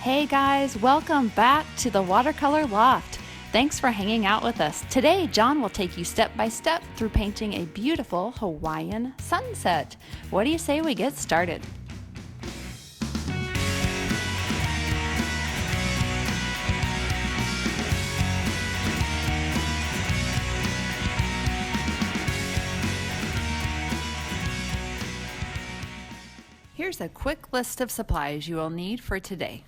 Hey guys, welcome back to the Watercolor Loft. Thanks for hanging out with us. Today, John will take you step by step through painting a beautiful Hawaiian sunset. What do you say we get started? Here's a quick list of supplies you will need for today.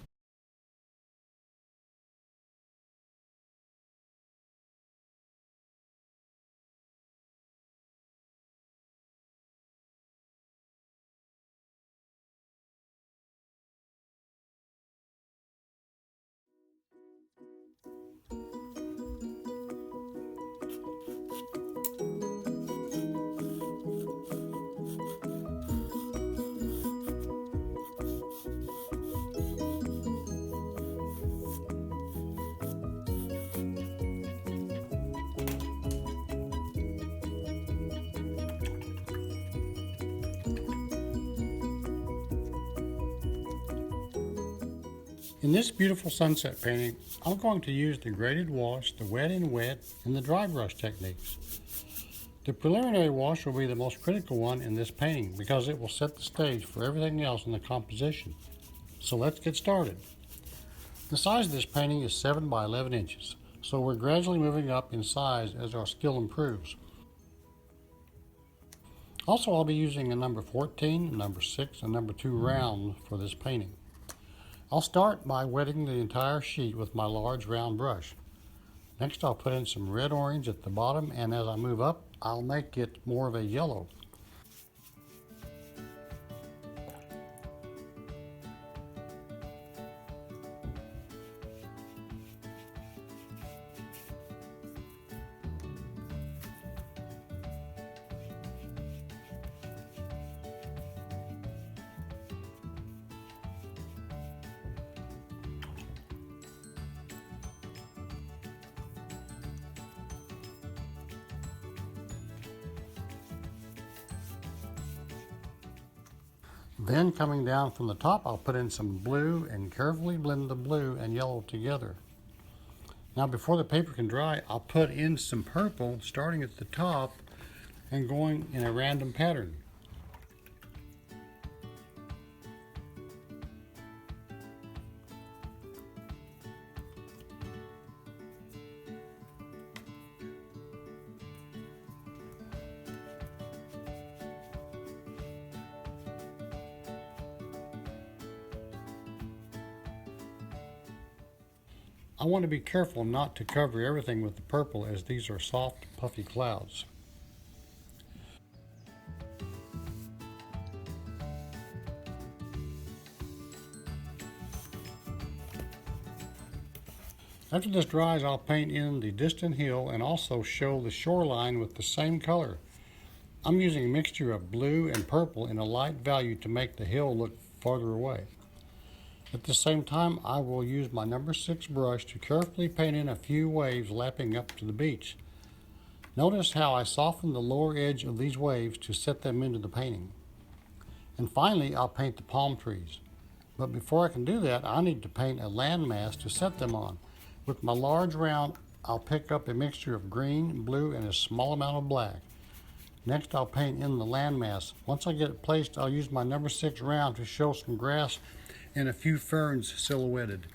In this beautiful sunset painting, I'm going to use the graded wash, the wet and wet, and the dry brush techniques. The preliminary wash will be the most critical one in this painting because it will set the stage for everything else in the composition. So let's get started. The size of this painting is 7 by 11 inches, so we're gradually moving up in size as our skill improves. Also, I'll be using a number 14, a number 6, and number 2 round for this painting. I'll start by wetting the entire sheet with my large round brush. Next I'll put in some red orange at the bottom, and as I move up I'll make it more of a yellow. Then coming down from the top, I'll put in some blue and carefully blend the blue and yellow together. Now before the paper can dry, I'll put in some purple starting at the top and going in a random pattern. I want to be careful not to cover everything with the purple as these are soft, puffy clouds. After this dries, I'll paint in the distant hill and also show the shoreline with the same color. I'm using a mixture of blue and purple in a light value to make the hill look farther away. At the same time, I will use my number 6 brush to carefully paint in a few waves lapping up to the beach. Notice how I soften the lower edge of these waves to set them into the painting. And finally, I'll paint the palm trees. But before I can do that, I need to paint a landmass to set them on. With my large round, I'll pick up a mixture of green, blue, and a small amount of black. Next, I'll paint in the landmass. Once I get it placed, I'll use my number 6 round to show some grass and a few ferns silhouetted.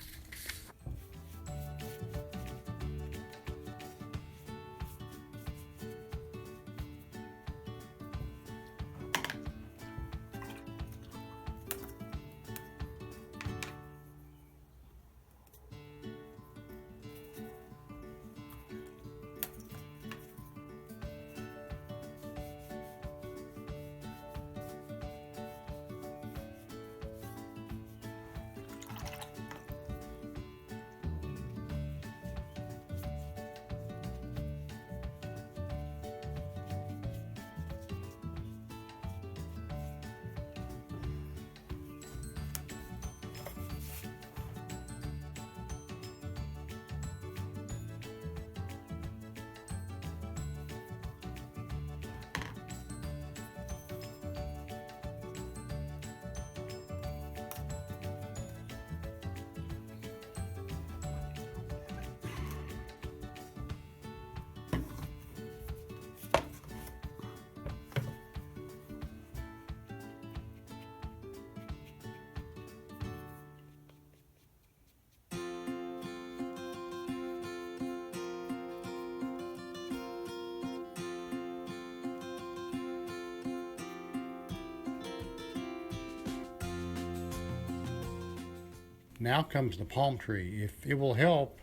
Now comes the palm tree. If it will help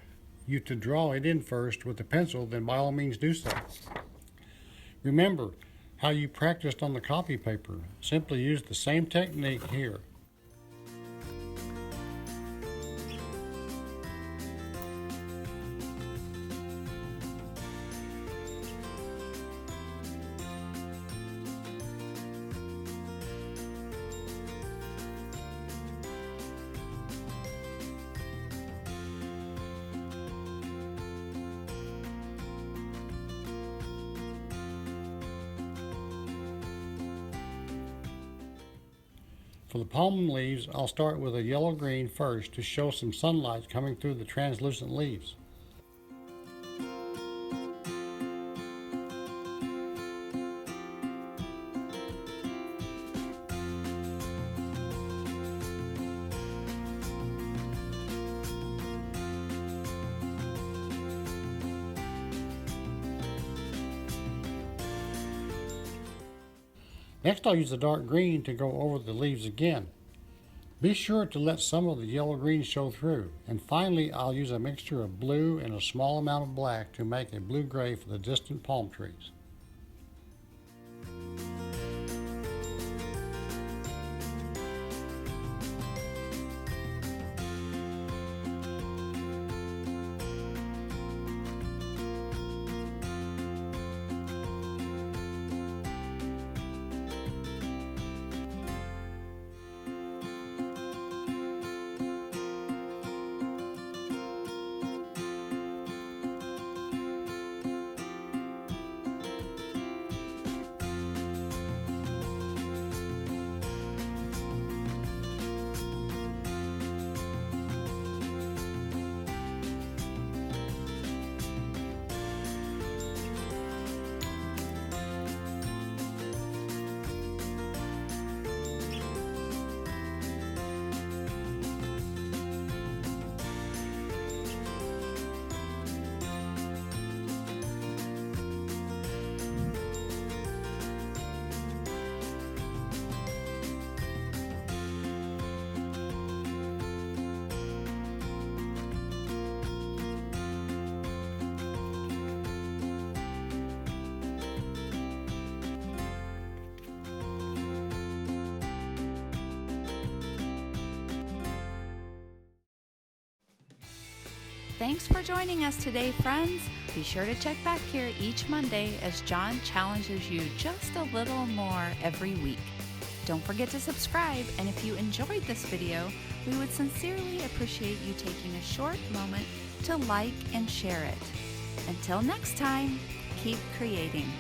you to draw it in first with a pencil, then by all means do so. Remember how you practiced on the copy paper. Simply use the same technique here. For the palm leaves, I'll start with a yellow-green first to show some sunlight coming through the translucent leaves. Next, I'll use the dark green to go over the leaves again. Be sure to let some of the yellow-green show through. And finally, I'll use a mixture of blue and a small amount of black to make a blue-gray for the distant palm trees. Thanks for joining us today, friends. Be sure to check back here each Monday as John challenges you just a little more every week. Don't forget to subscribe, and if you enjoyed this video, we would sincerely appreciate you taking a short moment to like and share it. Until next time, keep creating.